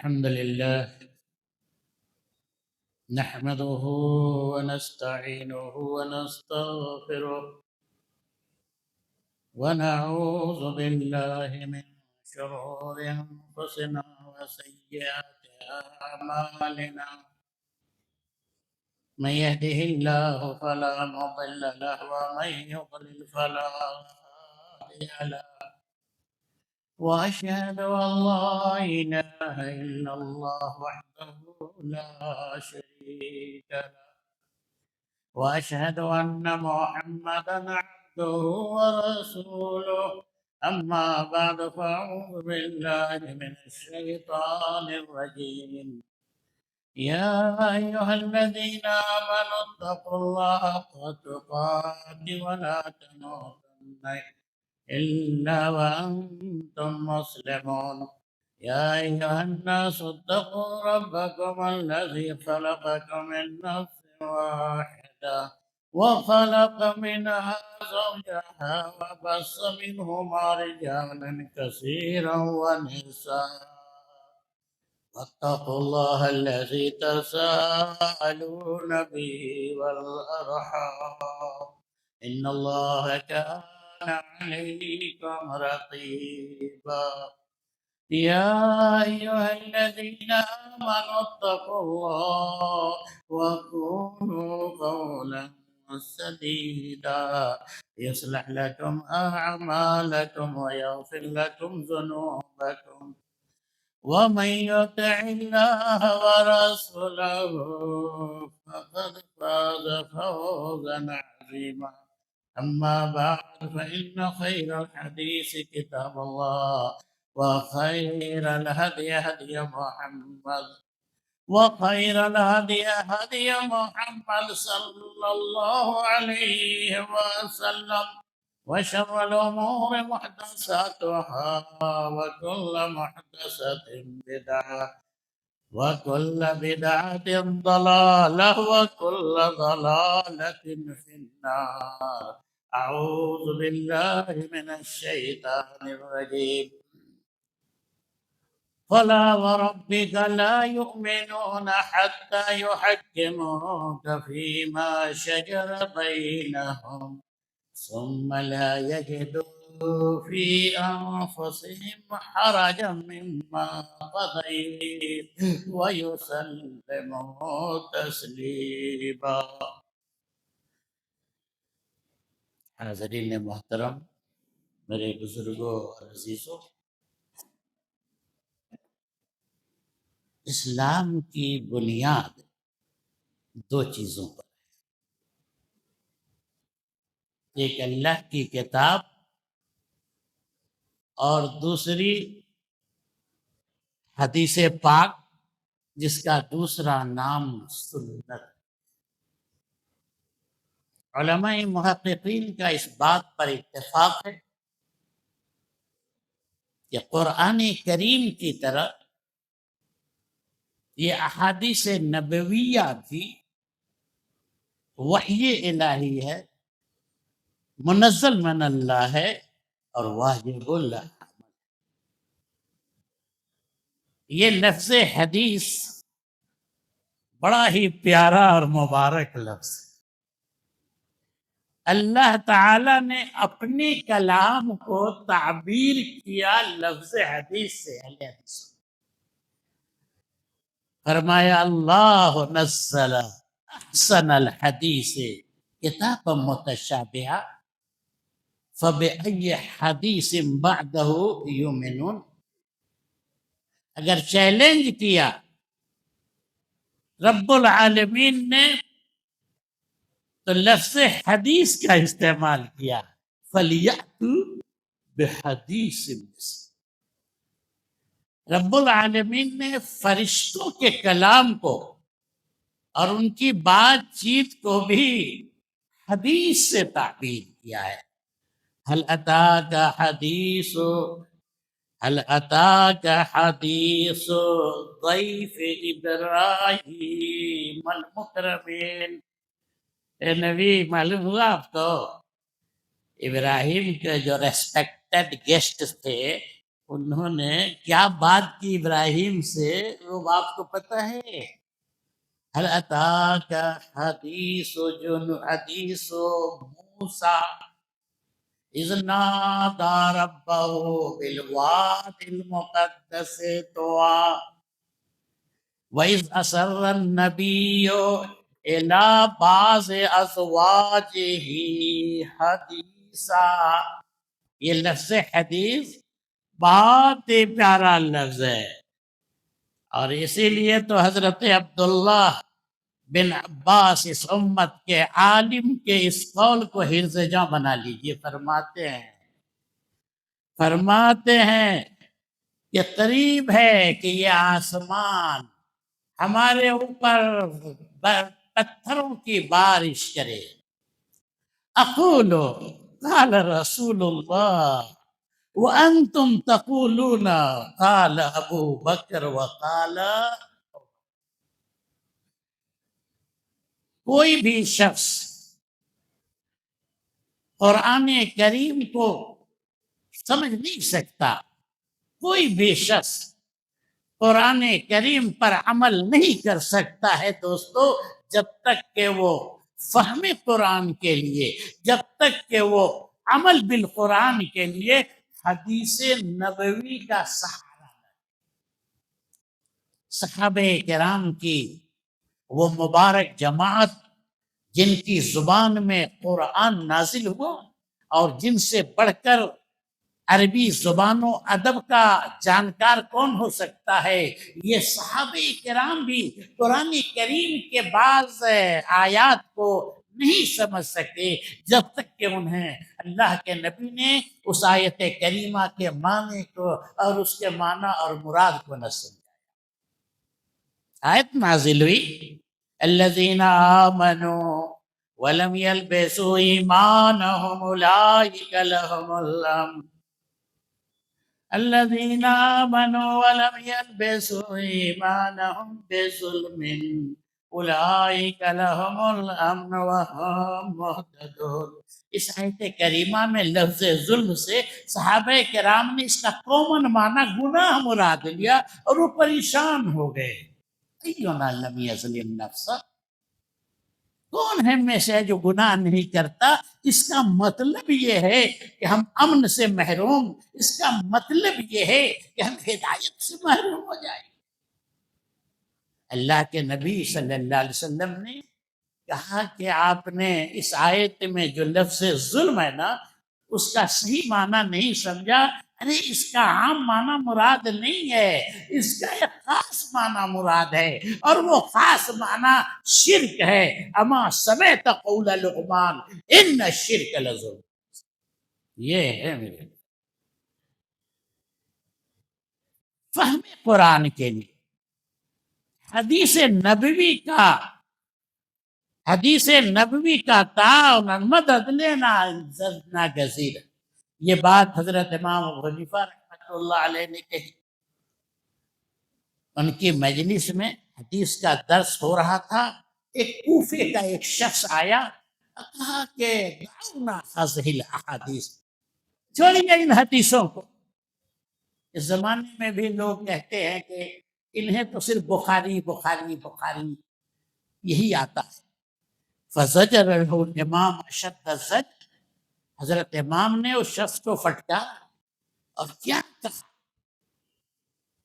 الحمد لله نحمده ونستعينه ونستغفره ونعوذ بالله من شرور أنفسنا وسيئات أعمالنا. من يهده الله فلا مضل له ومن يضلل فلا هادي له. وأشهد أن لا إله إلا الله وحده لا شريك له، وأشهد أن محمدا عبده ورسوله. أما بعد فأعوذ بالله من الشيطان الرجيم. يا أيها الذين آمنوا اتقوا الله حق تقاته ولا تموتن إلا وأنتم مسلمون. يا أيها الناس اتقوا ربكم الذي خلقكم من نفس واحدة وخلق منها زوجها وبث منهما رجالا كثيرا ونساء. واتقوا الله الذي تساءلون به والأرحام إن الله كان عليكم رقيبا. يا أيها الذين آمنوا اتقوا الله وقولوا قولا سديدا يصلح لكم أعمالكم ويغفر لكم ذنوبكم، ومن يطع الله ورسوله فقد فاز فوزا عظيما. أما بعد فإن خير الحديث كتاب الله، وخير الهدي هدي محمد، وخير الهدي هدي محمد صلى الله عليه وسلم. وشر الأمور محدثاتها، وكل محدثة بدعة، وكل بدعة ضلالة، وكل ضلالة في النار. أعوذ بالله من الشيطان الرجيم. فلا وربك لا يؤمنون حتى يحكموك فيما شجر بينهم ثم لا يجدوا في أنفسهم حرجا مما قضيت ويسلموا تسليما. حاضرین محترم، میرے بزرگوں اور عزیزوں، اسلام کی بنیاد دو چیزوں پر، ایک اللہ کی کتاب اور دوسری حدیث پاک، جس کا دوسرا نام سنت۔ علماء محققین کا اس بات پر اتفاق ہے کہ قرآن کریم کی طرح یہ احادیث نبویہ بھی وحی الہی ہے، منزل من اللہ ہے اور واجب اللہ۔ یہ لفظ حدیث بڑا ہی پیارا اور مبارک لفظ ہے۔ اللہ تعالی نے اپنے کلام کو تعبیر کیا لفظ حدیث سے۔ فرمایا اللہ نزل احسن الحدیث کتابا متشابہا فبأي حدیث بعدہ یؤمنون۔ اگر چیلنج کیا رب العالمین نے تو لفظ حدیث کا استعمال کیا، فَلْيَأْتُوا بِحَدِيثٍ مِثْلِهِ۔ رب العالمین نے فرشتوں کے کلام کو اور ان کی بات چیت کو بھی حدیث سے تعبیر کیا ہے۔ هل أتاك حديث ضيف إبراهيم المكرمين۔ اے نبی، معلوم ہوا آپ کو ابراہیم کے جو ریسپیکٹڈ گیسٹ تھے انہوں نے کیا بات کی ابراہیم سے، وہ آپ کو پتہ ہے؟ هل اتاک حدیث موسیٰ اذ نادى ربه بالواد المقدس طوى وإذ أسر النبي إلى بعض أزواجه حدیثا. یہ لفظ حدیث بہت ہی پیارا لفظ ہے، اور اسی لیے تو حضرت عبداللہ بن عباس اس امت کے عالم کے اس قول کو حرز جاں بنا لیجئے. فرماتے ہیں کہ قریب ہے کہ یہ آسمان ہمارے اوپر پتھروں کی بارش کرے. اقول قال رسول اللہ وانتم تقولون قال ابو بکر وقال. کوئی بھی شخص قرآن کریم کو سمجھ نہیں سکتا، کوئی بھی شخص قرآن کریم پر عمل نہیں کر سکتا ہے دوستو، جب تک کہ وہ فہم قرآن کے لیے، جب تک کہ وہ عمل بالقرآن کے لیے حدیث نبوی کا سہارا. صحابہ کرام کی وہ مبارک جماعت جن کی زبان میں قرآن نازل ہوا، اور جن سے بڑھ کر عربی زبان و ادب کا جانکار کون ہو سکتا ہے، یہ صحابہ کرام بھی قرآن کریم کے بعض آیات کو نہیں سمجھ سکے جب تک کہ انہیں اللہ کے نبی نے اس آیت کریمہ کے معنی کو اور اس کے معنی اور مراد کو نہ سمجھا. آیت نازل ہوئی الذین آمنوا ولم يلبسوا ایمانهم اولئک لهم الامن. الذین آمنوا ولم يلبسوا ایمانهم بظلم اولئک لهم الامن وهم مہتدون. اس آیت کریمہ میں لفظ ظلم سے صحابہ کرام نے اس کا کامن معنی گناہ مراد لیا اور وہ پریشان ہو گئے. اینا لم یظلم نفسہ، کون ہے میں سے جو گناہ نہیں کرتا؟ اس کا مطلب یہ ہے کہ ہم امن سے محروم، اس کا مطلب یہ ہے کہ ہم ہدایت سے محروم ہو جائیں. اللہ کے نبی صلی اللہ علیہ وسلم نے کہا کہ آپ نے اس آیت میں جو لفظ ظلم ہے نا، اس کا صحیح معنی نہیں سمجھا. ارے اس کا عام معنی مراد نہیں ہے، اس کا ایک خاص معنی مراد ہے، اور وہ خاص معنی شرک ہے. اما سمعت قول لقمان ان الشرک لظلم. یہ ہے میرے فہم قرآن کے لیے حدیث نبوی کا تعاون مدد لینا زدنا گزیر. یہ بات حضرت امام ابو حنیفہ رحمۃ اللہ علیہ نے کہی. ان کی مجلس میں حدیث کا درس ہو رہا تھا. ایک کوفے کا ایک شخص آیا، کہا کہ دعونا هذه الاحادیث، چھوڑیے ان حدیثوں کو. اس زمانے میں بھی لوگ کہتے ہیں کہ انہیں تو صرف بخاری بخاری بخاری یہی آتا ہے. فزجر الامام اشد الزجر، حضرت امام نے اس شخص کو پھٹکارا اور کیا کہا؟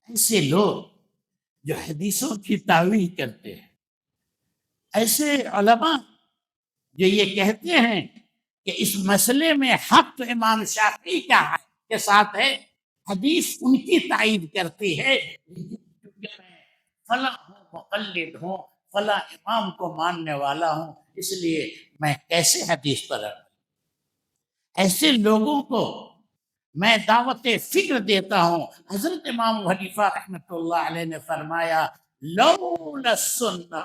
ایسے لوگ جو حدیثوں کی تعویل کرتے ہیں، ایسے علماء جو یہ کہتے ہیں کہ اس مسئلے میں حق تو امام شافعی کا کے ساتھ ہے، حدیث ان کی تائید کرتی ہے، لیکن کیونکہ میں فلاں مقلد ہوں، فلاں امام کو ماننے والا ہوں، اس لیے میں کیسے حدیث پر رہوں. ایسے لوگوں کو میں دعوت فکر دیتا ہوں. حضرت امام ابو حنیفہ رحمۃ اللہ علیہ نے فرمایا لولا السنہ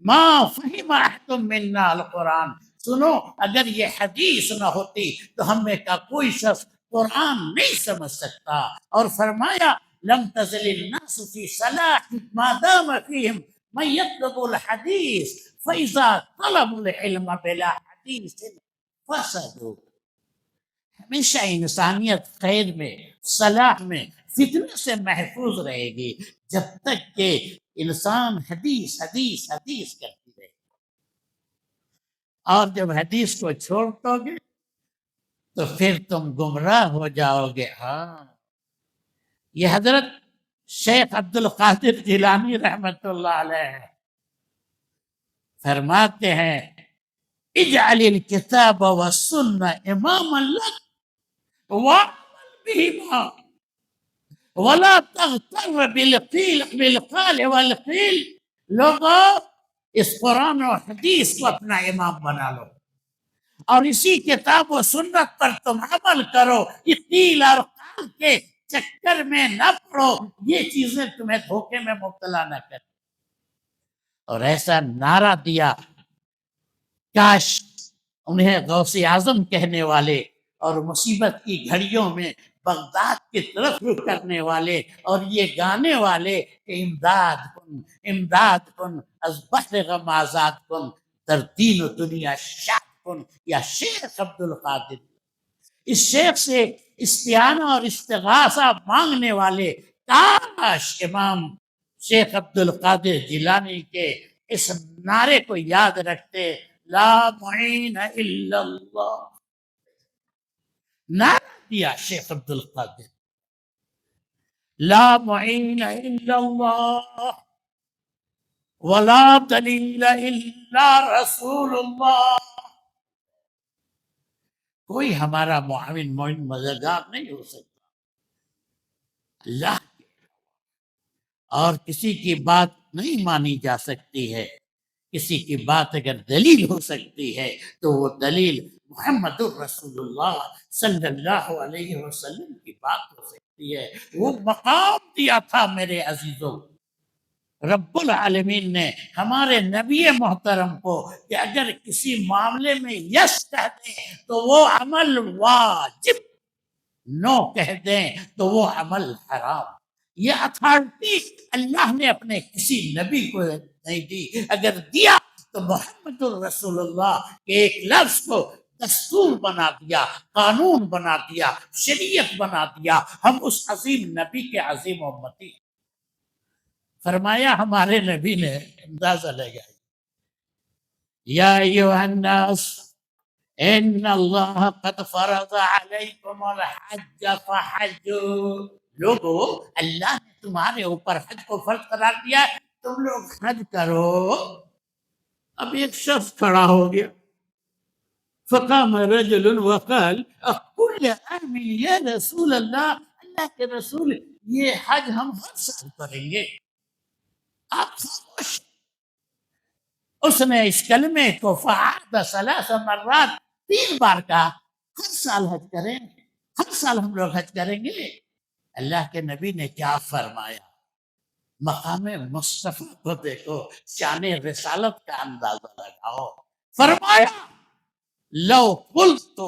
ما فہم احد منا القرآن. سنو، اگر یہ حدیث نہ ہوتی تو ہم میں کا کوئی شخص قرآن نہیں سمجھ سکتا. اور فرمایا لم تزل الناس فی صلاح ما دام فیہم من یطلب الحدیث فاذا طلب العلم بلا حدیث فسدوا. ہمیشہ انسانیت خیر میں، صلاح میں، فتنے سے محفوظ رہے گی جب تک کہ انسان حدیث حدیث حدیث کرتی رہے گی۔ اور جب حدیث کو چھوڑ دو گے تو پھر تم گمراہ ہو جاؤ گے۔ ہاں، یہ حضرت شیخ عبد القادر جیلانی رحمت اللہ علیہ فرماتے ہیں اجعل الکتاب والسنہ اماما لک وعمل بہما ولا تغتر بالقال والقیل۔ لوگو اس قرآن و حدیث کو اپنا امام بنا لو اور اسی کتاب و سنت پر تم عمل کرو، یہ قیل اور قال کے چکر میں نہ پڑو، یہ چیزیں تمہیں دھوکے میں مبتلا نہ کریں۔ اور ایسا نعرہ دیا، کاش انہیں غوث اعظم کہنے والے اور مصیبت کی گھڑیوں میں بغداد کی طرف رخ کرنے والے اور یہ گانے والے کہ امداد کن از بحر غم آزاد کن در دین و دنیا شاد کن، یا شیخ عبد القادر، اس شیخ سے استعانہ اور استغاثہ مانگنے والے کاش امام شیخ عبد القادر جیلانی کے اس نعرے کو یاد رکھتے، لا معین الا اللہ۔ نعرہ دیا شیخ عبد القادر، لا معین الا اللہ ولا دلیل الا رسول اللہ۔ کوئی ہمارا معاون معین مددگار نہیں ہو سکتا اللہ کے، اور کسی کی بات نہیں مانی جا سکتی ہے۔ کسی کی بات اگر دلیل ہو سکتی ہے تو وہ دلیل محمد الرسول اللہ صلی اللہ علیہ وسلم کی بات ہو سکتی ہے۔ وہ مقام دیا تھا میرے عزیزوں رب العالمین نے ہمارے نبی محترم کو کہ اگر کسی معاملے میں یس کہہ دیں تو وہ عمل واجب، نو کہہ دیں تو وہ عمل حرام۔ یہ اتھارٹی اللہ نے اپنے کسی نبی کو نہیں دی، اگر دیا تو محمد الرسول اللہ کے ایک لفظ کو دستور بنا دیا، قانون بنا دیا، شریعت بنا دیا۔ ہم اس عظیم نبی کے عظیم امتی۔ فرمایا ہمارے نبی نے، اندازہ لگا، یا ایھا الناس ان اللہ قد فرض علیکم الحج فحجوا۔ لوگو، اللہ نے تمہارے اوپر حج کو فرض قرار دیا ہے، تم لوگ حج کرو۔ اب ایک شخص کھڑا ہو گیا، فقام رجل وقال اقل عام یا رسول اللہ، اللہ کے رسول یہ حج ہم ہر سال کریں گے۔ آپ خاموش۔ اس نے اس کلمے کو فعاد 3 مرات، 3 بار کہا، ہر سال حج کریں گے، ہر سال ہم لوگ حج کریں گے۔ اللہ کے نبی نے کیا فرمایا؟ مقام مصطفیٰ کو دیکھو، شان رسالت کا اندازہ لگاؤ۔ فرمایا لو قلت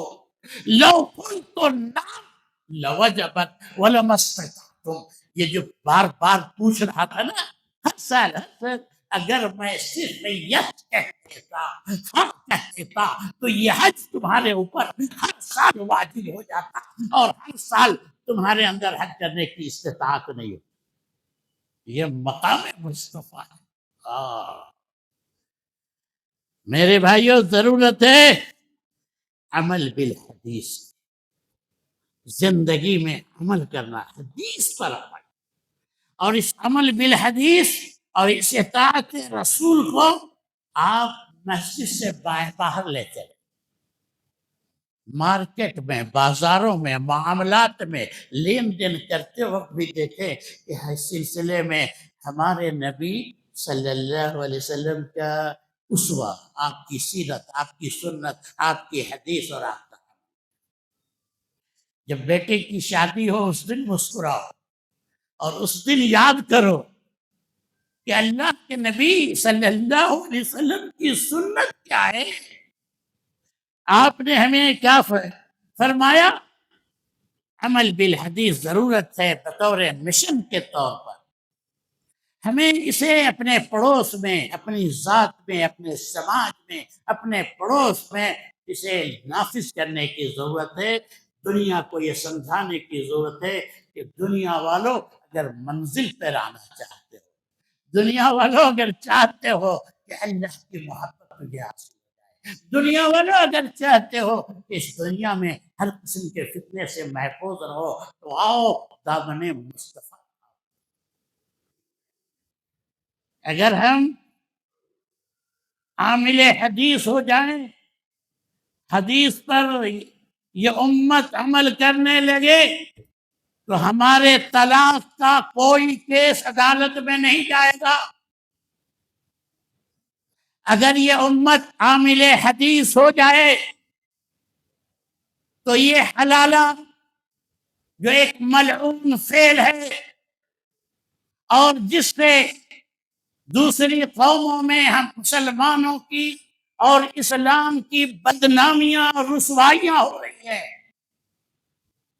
نعم لوجبت ولما استطعتم۔ یہ جو بار بار پوچھ رہا تھا نا، ہر سال اگر میں صرف یس کہہ دیتا، ہاں کہہ دیتا، تو یہ حج تمہارے اوپر ہر سال واجب ہو جاتا اور ہر سال تمہارے اندر حج کرنے کی استطاعت نہیں ہوتی۔ یہ مقام مصطفیٰ ہے۔ میرے بھائیوں، ضرورت ہے عمل بالحدیث، زندگی میں عمل کرنا، حدیث پر عمل، اور اس عمل بالحدیث اور اس اطاعت رسول کو آپ مسجد سے باہر لے چلیں، مارکیٹ میں، بازاروں میں، معاملات میں لین دین کرتے وقت بھی دیکھیں کہ اس سلسلے میں ہمارے نبی صلی اللہ علیہ وسلم کا اسوہ، آپ کی سیرت، آپ کی سنت، آپ کی حدیث اور آپ کا۔ جب بیٹے کی شادی ہو اس دن مسکراؤ اور اس دن یاد کرو کہ اللہ کے نبی صلی اللہ علیہ وسلم کی سنت کیا ہے، آپ نے ہمیں کیا فرمایا۔ عمل بالحدیث ضرورت ہے بطور مشن کے طور پر، ہمیں اسے اپنے پڑوس میں، اپنی ذات میں، اپنے سماج میں، اپنے پڑوس میں اسے نافذ کرنے کی ضرورت ہے۔ دنیا کو یہ سمجھانے کی ضرورت ہے کہ دنیا والوں اگر منزل پر آنا چاہتے ہو، دنیا والوں اگر چاہتے ہو کہ اللہ کی محبت تجھے حاصل ہو جائے، دنیا والوں اگر چاہتے ہو کہ اس دنیا میں ہر قسم کے فتنے سے محفوظ رہو، تو آؤ دامن مصطفیٰ۔ اگر ہم عامل حدیث ہو جائیں، حدیث پر یہ امت عمل کرنے لگے، تو ہمارے طلاق کا کوئی کیس عدالت میں نہیں جائے گا۔ اگر یہ امت عامل حدیث ہو جائے تو یہ حلالہ جو ایک ملعون فعل ہے اور جس سے دوسری قوموں میں ہم مسلمانوں کی اور اسلام کی بدنامیاں اور رسوائیاں ہو رہی ہیں،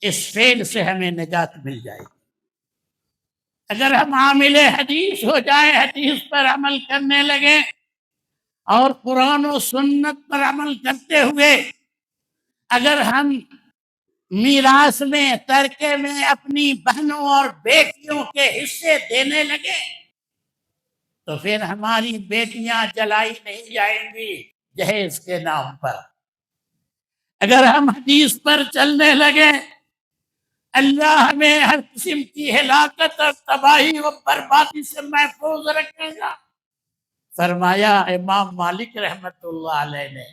اس فعل سے ہمیں نجات مل جائے گی۔ اگر ہم عامل حدیث ہو جائیں، حدیث پر عمل کرنے لگیں اور قرآن و سنت پر عمل کرتے ہوئے اگر ہم میراث میں، ترکے میں اپنی بہنوں اور بیٹیوں کے حصے دینے لگے، تو پھر ہماری بیٹیاں جلائی نہیں جائیں گی جہیز کے نام پر۔ اگر ہم حدیث پر چلنے لگے، اللہ ہمیں ہر قسم کی ہلاکت اور تباہی و بربادی سے محفوظ رکھے گا۔ فرمایا امام مالک رحمت اللہ علیہ نے،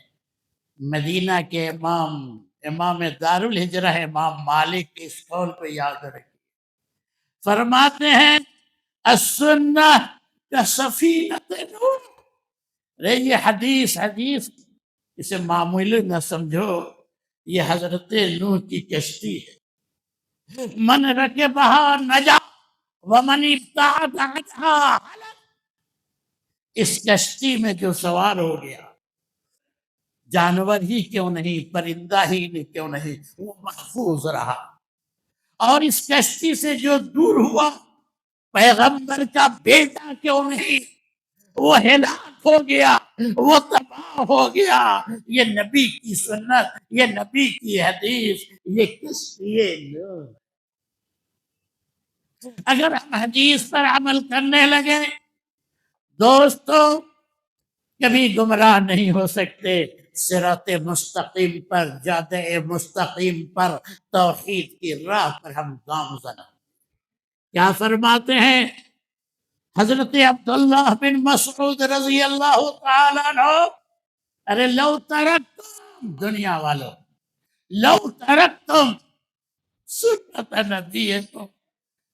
مدینہ کے امام دار الہجرہ امام مالک کے اس قول پہ یاد رکھیے، فرماتے ہیں السنہ کسفینۃ نوح۔ رے یہ حدیث اسے معمولی نہ سمجھو، یہ حضرت نوح کی کشتی ہے۔ من رکبہا نجا ومن ابتعد عنہا ہلک۔ اس کشتی میں جو سوار ہو گیا، جانور ہی کیوں نہیں، پرندہ ہی کیوں نہیں، وہ محفوظ رہا۔ اور اس کشتی سے جو دور ہوا، پیغمبر کا بیٹا کیوں نہیں، وہ ہلاک ہو گیا، وہ تباہ ہو گیا۔ یہ نبی کی سنت، یہ نبی کی حدیث، یہ کس لیے؟ اگر ہم حدیث پر عمل کرنے لگے دوستو، کبھی گمراہ نہیں ہو سکتے۔ صراط مستقیم پر، جادہ مستقیم پر، توحید کی راہ پر ہم گامزن ہیں۔ کیا فرماتے ہیں حضرت عبداللہ بن مسعود رضی اللہ تعالیٰ عنہ، ارے لو ترکتم، دنیا والو، لو ترکتم سنت نبیکم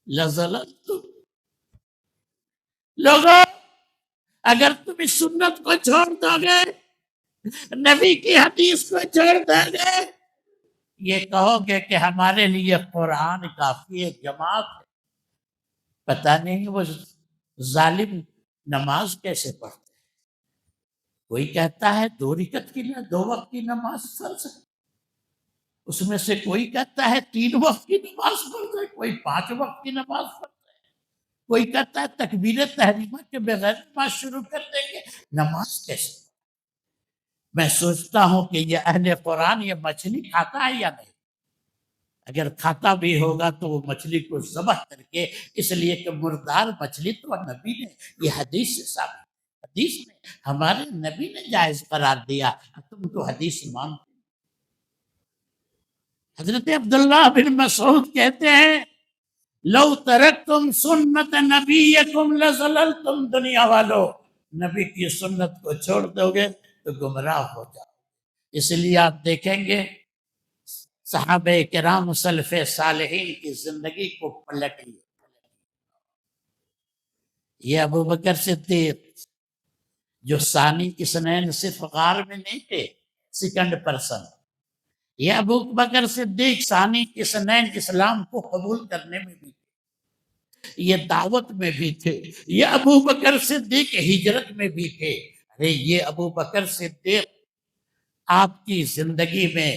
لظللتم۔ لوگوں، اگر تم اس سنت کو چھوڑ دو گے، نبی کی حدیث کو چھوڑ دو گے، یہ کہو گے کہ ہمارے لیے قرآن کافی ہے، جماعت ہے، پتہ نہیں وہ ظالم نماز کیسے پڑھتے ہیں۔ کوئی کہتا ہے 2 رکعت کی 2 وقت کی نماز فرض ہے، اس میں سے کوئی کہتا ہے 3 وقت کی نماز فرض ہے، کوئی 5 وقت کی نماز فرض ہے، کوئی کہتا ہے تکبیر تحریمہ کے بغیر نماز شروع کر دیں گے، نماز کیسے؟ میں سوچتا ہوں کہ یہ اہل قرآن یہ مچھلی کھاتا ہے یا نہیں؟ اگر کھاتا بھی ہوگا تو وہ مچھلی کو ذبح کر کے، اس لیے کہ مردار مچھلی تو نبی نے، یہ حدیث سے ثابت ہے، حدیث میں ہمارے نبی نے جائز قرار دیا، تم تو حدیث مانتے۔ حضرت عبداللہ بن مسعود کہتے ہیں لو ترکتم سنت نبیکم لظللتم، دنیا والو، نبی کی سنت کو چھوڑ دو گے تو گمراہ ہو جاؤ۔ اس لیے آپ دیکھیں گے صحابہ کرام سلف صالحین کی زندگی کو پلٹیے۔ یہ ابو بکر صدیق جو ثانی اثنین صرف غار میں نہیں تھے، سیکنڈ پرسن، یہ ابو بکر صدیق ثانی اثنین اسلام کو قبول کرنے میں بھی تھے، یہ دعوت میں بھی تھے، یہ ابو بکر صدیق ہجرت میں بھی تھے۔ ارے یہ ابو بکر صدیق آپ کی زندگی میں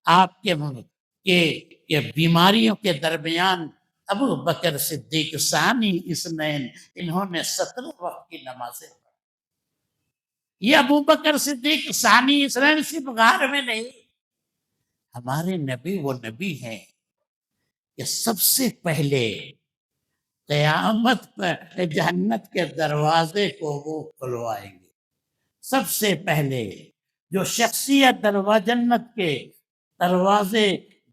آپ کے بیماریوں کے درمیان ابو بکر صدیق ثانی اثنین، انہوں نے 17 وقت کی نمازیں پڑھی۔ یہ ابو بکر صدیق ثانی اثنین صرف غار میں نہیں، ہمارے نبی وہ نبی ہیں کہ سب سے پہلے قیامت پر جہنت کے دروازے کو وہ کھلوائیں گے. سب سے پہلے جو شخصیت جنت کے دروازے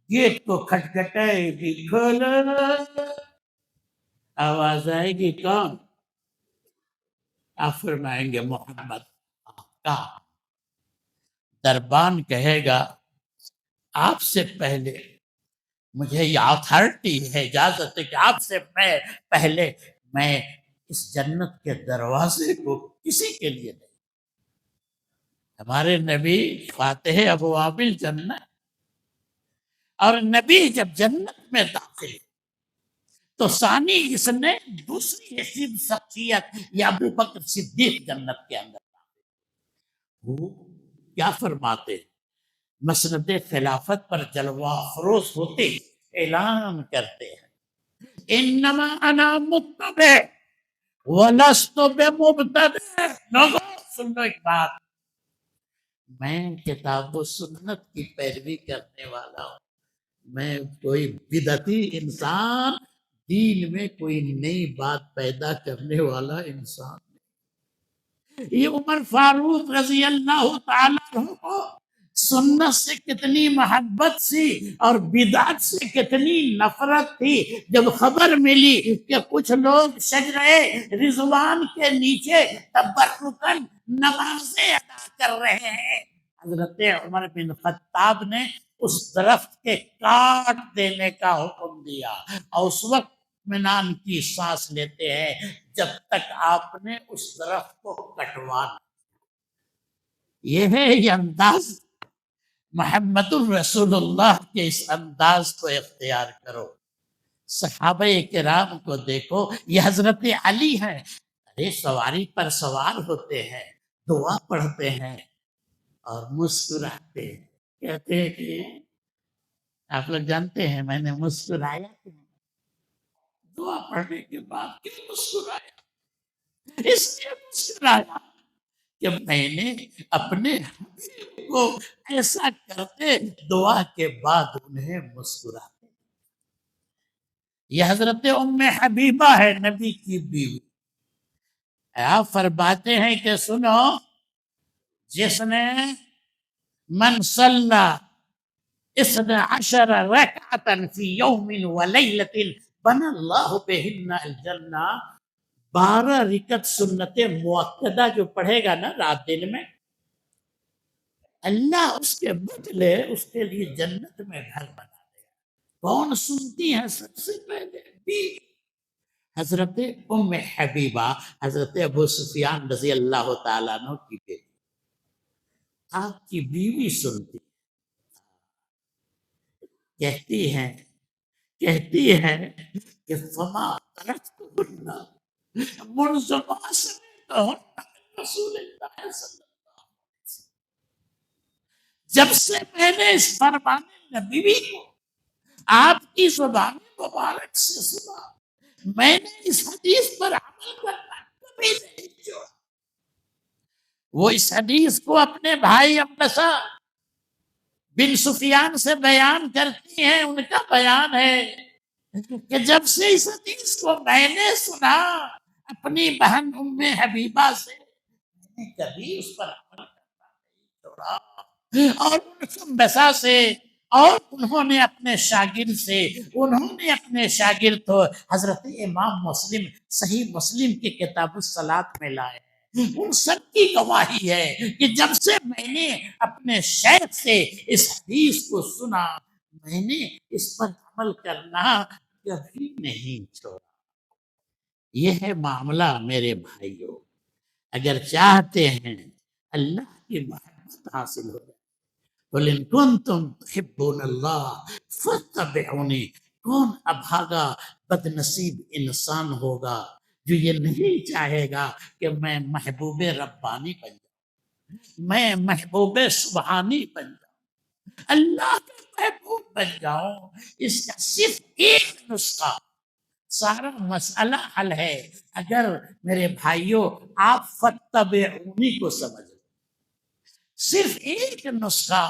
گیٹ کو کھٹکھٹائے گی، کھولو، آواز آئے گی کون؟ آپ فرمائیں گے محمد. آقا. دربان کہے گا آپ سے پہلے مجھے یہ اتھارٹی ہے، اجازت ہے کہ آپ سے پہلے میں اس جنت کے دروازے کو کسی کے لیے نہیں. ہمارے نبی فاتح ابواب الجنت، اور نبی جب جنت میں داخل تو ثانی اس نے دوسری ایسی شخصیت یا ابو بکر صدیق جنت کے اندر وہ کیا فرماتے ہیں؟ مسند خلافت پر جلوہ افروز ہوتے اعلان کرتے ہیں انما انا متبع ولست بمبتدع. لوگوں سن لو ایک بات، میں کتاب و سنت کی پیروی کرنے والا ہوں، میں کوئی بدعتی انسان، دین میں کوئی نئی بات پیدا کرنے والا انسان. یہ عمر فاروق رضی اللہ تعالیٰ عنہ کو سنت سے کتنی محبت تھی اور بدعت سے کتنی نفرت تھی. جب خبر ملی کہ کچھ لوگ شجرہ رضوان کے نیچے تبرکن نمازیں ادا کر رہے ہیں، حضرت عمر بن خطاب نے اس درخت کے کاٹ دینے کا حکم دیا، اور اس وقت اطمینان کی سانس لیتے ہیں جب تک آپ نے اس درخت کو کٹوانا. یہ ہے یہ انداز. محمد الرسول اللہ کے اس انداز کو اختیار کرو. صحابہ کرام کو دیکھو، یہ حضرت علی ہیں، ارے سواری پر سوار ہوتے ہیں، دعا پڑھتے ہیں اور مسکراتے ہیں. کہتے ہیں کہ آپ لوگ جانتے ہیں میں نے مسکرایا کیوں؟ دعا پڑھنے کے بعد کیوں مسکرایا؟ اس لیے مسکرایا کہ میں نے اپنے حبیب کو ایسا کرتے دعا کے بعد انہیں مسکراتے. یہ حضرت ام حبیبہ ہے، نبی کی بیوی. آپ فرماتے ہیں کہ سنو، جس نے من صلی 12 رکعتا فی یوم ولیلۃ بنى اللہ بہن الجنہ. 12 رکعت سنت مؤکدہ جو پڑھے گا نا رات دن میں، اللہ اس کے بدلے اس کے لیے جنت میں گھر بنا دے گا. کون سنتی ہے سب سے پہلے؟ بیوی. حضرت ام حبیبہ حضرت ابو سفیان رضی اللہ تعالیٰ عنہ کی بیٹی. آپ کی بیوی سنتی، کہتی ہے کہ فما ترکتہن منذ ما سمعتہن من رسول اللہ صلی اللہ علیہ وسلم. جب سے میں نے اس فرمان نبی کو آپ کی زبان مبارک سے سنا، میں نے اس حدیث پر عمل کرنا کبھی نہیں چھوڑا. وہ اس حدیث کو اپنے بھائی عبدسہ بن سفیان سے بیان کرتی ہیں. ان کا بیان ہے کہ جب سے اس حدیث کو میں نے سنا اپنی بہن ام حبیبہ سے، میں نے کبھی اس پر عمل کرنا نہیں چھوڑا. اور ان بسا سے، اور انہوں نے اپنے شاگرد کو حضرت امام مسلم صحیح مسلم کی کتاب الصلاۃ میں لائے. ان سب کی گواہی ہے کہ جب سے میں نے اپنے شیخ سے اس حدیث کو سنا، میں نے اس پر عمل کرنا کبھی نہیں چھوڑا. یہ ہے معاملہ میرے بھائیوں. اگر چاہتے ہیں اللہ کی محبت حاصل ہو جائے، قُلْ إِن كُنتُمْ تُحِبُّونَ اللَّهَ فَاتَّبِعُونِي. کون ابھاگا بد نصیب انسان ہوگا جو یہ نہیں چاہے گا کہ میں محبوب ربانی بن جاؤں، میں محبوب سبحانی بن جاؤں، اللہ کا محبوب بن جاؤں. اس کا صرف ایک نسخہ، سارا مسئلہ حل ہے اگر میرے بھائیوں آپ فَاتَّبِعُونِی کو سمجھ لیں. صرف ایک نسخہ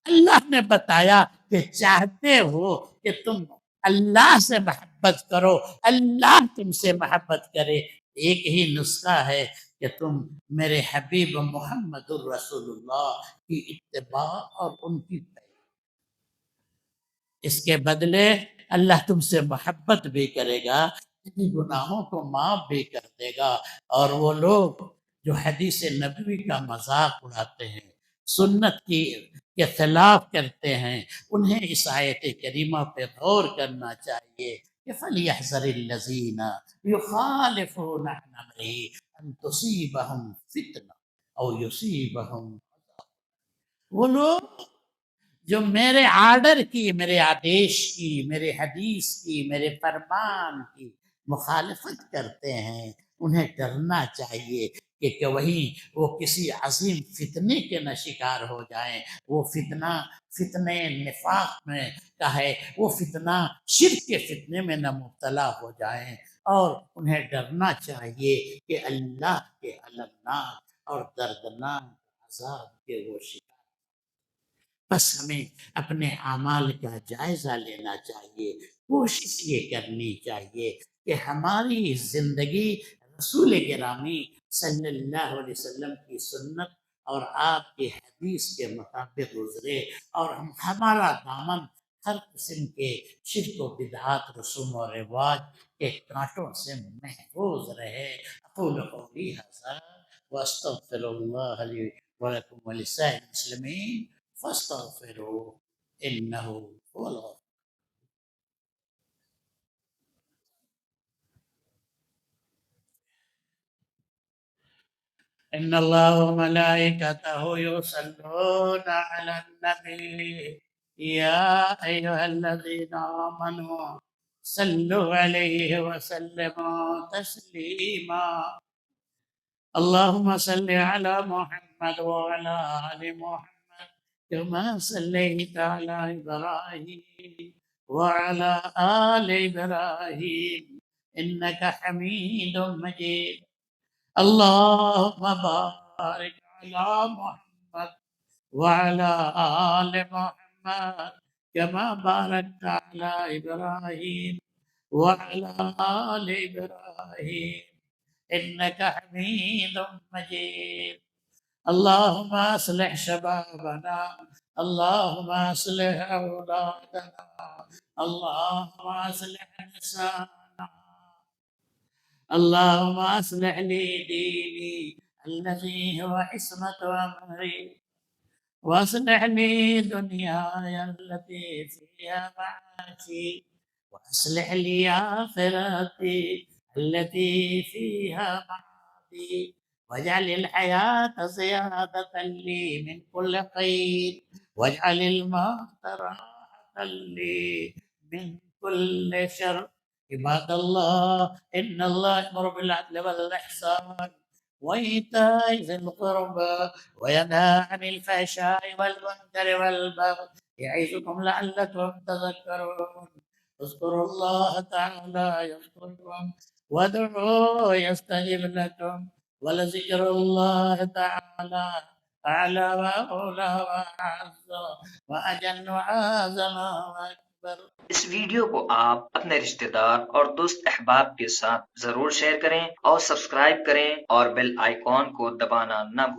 اللہ نے بتایا کہ چاہتے ہو کہ تم اللہ سے محبت کرو، اللہ تم سے محبت کرے، ایک ہی نسخہ ہے کہ تم میرے حبیب محمد الرسول اللہ کی اتباع اور ان کی پیروی۔ اس کے بدلے اللہ تم سے محبت بھی کرے گا، تمہاری گناہوں کو معاف بھی کر دے گا۔ اور وہ لوگ جو حدیث نبوی کا مذاق اڑاتے ہیں، سنت کی کے خلاف کرتے ہیں، انہیں اس آیت کریمہ پہ غور کرنا چاہیے کہ فَلْيَحْذَرِ الَّذِينَ يُخَالِفُونَ عَنْ أَمْرِهِ أَن تُصِيبَهُمْ فِتْنَةٌ أَوْ يُصِيبَهُمْ عَذَابٌ۔ وہ لوگ جو میرے آرڈر کی، میرے آدیش کی، میرے حدیث کی، میرے فرمان کی مخالفت کرتے ہیں، انہیں ڈرنا چاہیے کہ وہیں وہ کسی عظیم فتنے کے نہ شکار ہو جائیں۔ وہ فتنے نفاق میں کا ہے، وہ فتنہ شرک کے فتنے میں نہ مبتلا ہو جائیں، اور انہیں ڈرنا چاہیے کہ اللہ کے المناک اور دردناک عذاب کے وہ شکار۔ بس ہمیں اپنے اعمال کا جائزہ لینا چاہیے، کوشش یہ کرنی چاہیے کہ ہماری زندگی رسول گرامی صلی اللہ علیہ وسلم کی سنت اور آپ کی حدیث کے مطابق گزرے، اور ہمارا دامن ہر قسم کے شرک و بدعات، رسوم و رواج کے کانٹوں سے محفوظ رہے۔ اقول قولی ھذا واستغفر اللہ لی ولکم ولسائر المسلمین فاستغفروه انه هو الغفور۔ ان اللہ وملائکتہ یصلون علی النبی یا ایھا الذین آمنوا صلوا علیہ وسلموا تسلیما۔ اللهم صل على محمد وعلى آل محمد كما صليت على إبراهيم وعلى آل إبراهيم إنك حميد مجيد۔ اللهم بارك على محمد وعلى آل محمد كما باركت على إبراهيم وعلى آل إبراهيم إنك حميد مجيد۔ اللهم أصلح شبابنا، اللهم أصلح أولادنا، اللهم أصلح نساءنا، اللهم أصلح لي ديني الذي هو عصمة أمري، وأصلح لي دنياي التي فيها معاشي، وأصلح لي آخرتي التي فيها معادي، واجعل الحياة زيادة لي من كل خير، واجعل الموت راحة لي من كل شر۔ عباد الله، إن الله يأمر بالعدل والإحسان وإيتاء ذي القربى وينهى عن الفحشاء والمنكر والبغي يعظكم لعلكم تذكرون۔ اذكروا الله تعالى يذكركم وادعوه يستجب لكم، ولذكر الله تعالى أعلى وأولى وأعز وأجل وأعظم وأكبر۔ اس ویڈیو کو آپ اپنے رشتہ دار اور دوست احباب کے ساتھ ضرور شیئر کریں اور سبسکرائب کریں اور بیل آئیکن کو دبانا نہ بھولیں۔